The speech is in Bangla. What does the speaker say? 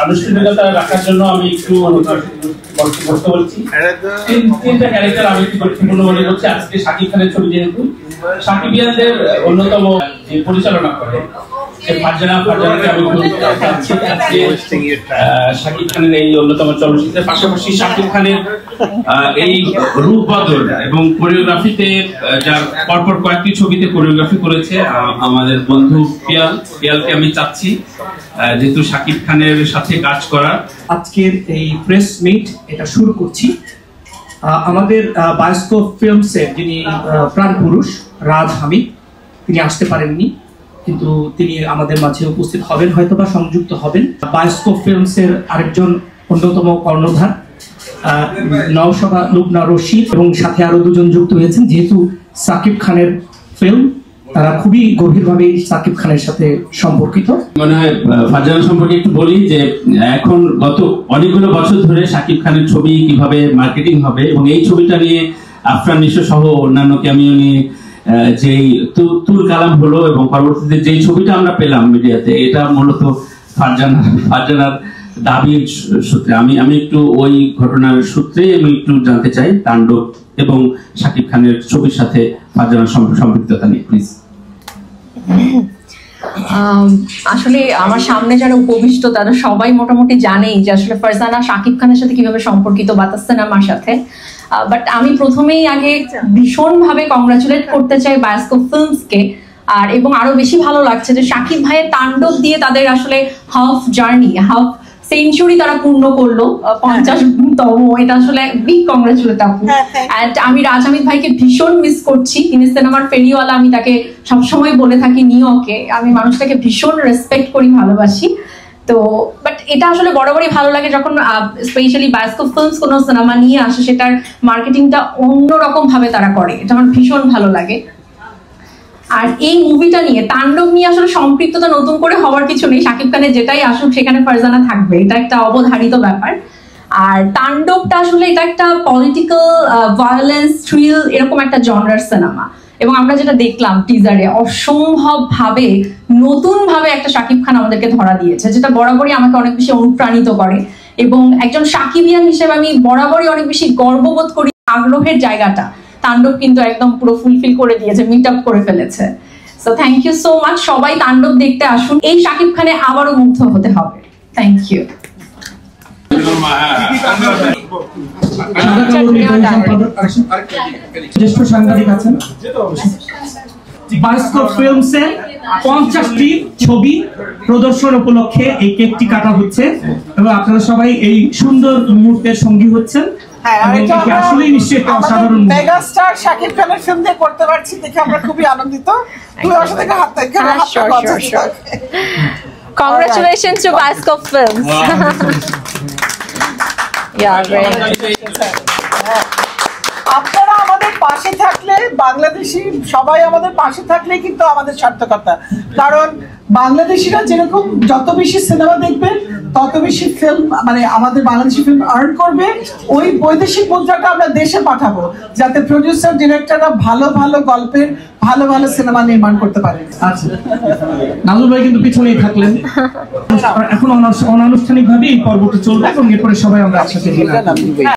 আনুষ্ঠানিকতা রাখার জন্য আমি একটু বলতে বলছি। তিনটা ক্যারেক্টার আমি একটু গুরুত্বপূর্ণ মনে করছি আজকে। শাকিব খানের ছবি, যেহেতু শাকিবিয়ানদের অন্যতম যে পরিচালনা করে শাকিব খানের এই অন্যতম চলচ্চিত্রের পাশাপাশি শাকিব খানের এই রূপ বদল এবং কোরিওগ্রাফিতে যার পরপর কয়েকটি ছবিতে কোরিওগ্রাফি করেছে আমাদের বন্ধু পিয়ালকে আমি চাচ্ছি যেহেতু শাকিব খানের সাথে কাজ করা। আজকের এই প্রেস মিট এটা শুরু করছি। আমাদের বায়োস্কোপ ফিল্মসের যিনি প্রাণ পুরুষ রাজ হামিদ, তিনি আসতে পারেননি, কিন্তু তিনি আমাদের মাঝে উপস্থিত হবেন, হয়তোবা সংযুক্ত হবেন। বায়োস্কোপ ফিল্মসের আরেকজন অন্যতম কর্ণধার নওশাবা লুবনা রশিদ, এবং সাথে আরো দুজন যুক্ত হয়েছেন। যেহেতু শাকিব খানের ফিল্ম, তারা খুবই গভীরভাবে শাকিব খানের সাথে সম্পর্কিত। মনে হয় ফারজানা সম্পর্কে একটু বলি যে এখন গত অনেকগুলো বছর ধরে শাকিব খানের ছবি কিভাবে মার্কেটিং হবে এবং এই ছবিটা নিয়ে আফরান নিশো সহ অন্যান্য ক্যামিও নিয়ে যেই তুল কালাম হলো এবং পরবর্তীতে যেই ছবিটা আমরা পেলাম মিডিয়াতে, এটা মূলত ফারজানার দাবির সূত্রে। আমি একটু ওই ঘটনার সূত্রে আমি একটু জানতে চাই তাণ্ডব এবং শাকিব খানের ছবির সাথে ফারজানার সম্পৃক্ততা নিয়ে প্লিজ। আসলে আমার সামনে যারা উপবিষ্ট তারা সবাই মোটামুটি জানেই যে আসলে ফারজানা শাকিব খানের সাথে কিভাবে সম্পর্কিত বাতাস সিনেমার সাথে। বাট আমি প্রথমেই আগে ভীষণভাবে কংগ্রাচুলেট করতে চাই বায়োস্কোপ ফিল্মসকে, আর এবং আরো বেশি ভালো লাগছে যে শাকিব ভাইয়ের তাণ্ডব দিয়ে তাদের আসলে হাফ জার্নি, হাফ সেঞ্চুরি তারা পূর্ণ করলো, 50তম। এটা আসলে বিগ কংগ্রাচুলেট আপু। এন্ড আমি রাজ হামিদ ভাইকে ভীষণ মিস করছি। তিনি সিনেমার ফেরিওয়ালা, আমি তাকে সবসময় বলে থাকি নিয়কে। আমি মানুষটাকে ভীষণ রেসপেক্ট করি, ভালোবাসি। তো বাট এটা আসলে বরাবরই ভালো লাগে যখন স্পেশালি বায়োস্কোপ ফিল্মস কোনো সিনেমা নিয়ে আসে, সেটার মার্কেটিংটা অন্যরকম ভাবে তারা করে, এটা আমার ভীষণ ভালো লাগে। আর এই মুভিটা নিয়ে, তাণ্ডব নিয়ে আসলে সম্পৃক্ততা নতুন করে হওয়ার কিছু নেই। শাকিব খানের যেটাই আসুক সেখানে ফারজানা থাকবে, এটা একটা অবধারিত ব্যাপার। আর তাণ্ডবটা আসলে এটা একটা পলিটিক্যাল ভায়োলেন্স থ্রিল এরকম একটা জনরার সিনেমা, এবং আমরা যেটা দেখলাম টিজারে অসম্ভব ভাবে নতুন ভাবে একটা শাকিব খান আমাদেরকে ধরা দিয়েছে, যেটা বরাবরই আমাকে অনেক বেশি অনুপ্রাণিত করে। এবং একজন শাকিবিয়ান হিসেবে আমি বরাবরই অনেক বেশি গর্ববোধ করি। আগ্রহের জায়গাটা তাণ্ডব কিন্তু একদম পুরো ফুলফিল করে দিয়েছে, মিট আপ করে ফেলেছে। So thank you so much. সবাই তাণ্ডব দেখতে আসুন। এই শাকিব খানে আবারও মুগ্ধ হতে হবে। Thank you. জ্যেষ্ঠ সাংবাদিক আছেন। বায়োস্কোপ ফিল্মসের 50টি ছবি প্রদর্শন উপলক্ষে এই কেকটি কাটা হচ্ছে এবং আপনারা সবাই এই সুন্দর মুহূর্তের সঙ্গী হচ্ছেন। আসলেই নিশ্চয়ই একটা অসাধারণ মেগাস্টার শাকিব খানের ফিল্ম দিয়ে করতে পারছি দেখে আমরা খুবই আনন্দিত। তুই ওর সাথে হাত Congratulations to Bioscope Films. Yeah, very nice. আপনারা আমাদের পাশে থাকলে, বাংলাদেশি সবাই আমাদের পাশে থাকলে কিন্তু আমাদের সার্থকতা। কারণ বাংলাদেশিরা যেরকম যত বেশি সিনেমা দেখবে তত বেশি ফিল্ম, মানে আমাদের বাংলাদেশি ফিল্ম আর্ন করবে। ওই বৈদেশিক মুদ্রাটা আমরা দেশে পাঠাবো যাতে প্রডিউসার ডিরেক্টররা ভালো ভালো গল্পের ভালো ভালো সিনেমা নির্মাণ করতে পারে। আচ্ছা, নাজুল ভাই কিন্তু পিছনেই থাকলেন। এখন অনানুষ্ঠানিক ভাবে এই পর্বটি চলবে এবং এরপরে সবাই আমরা একসাথে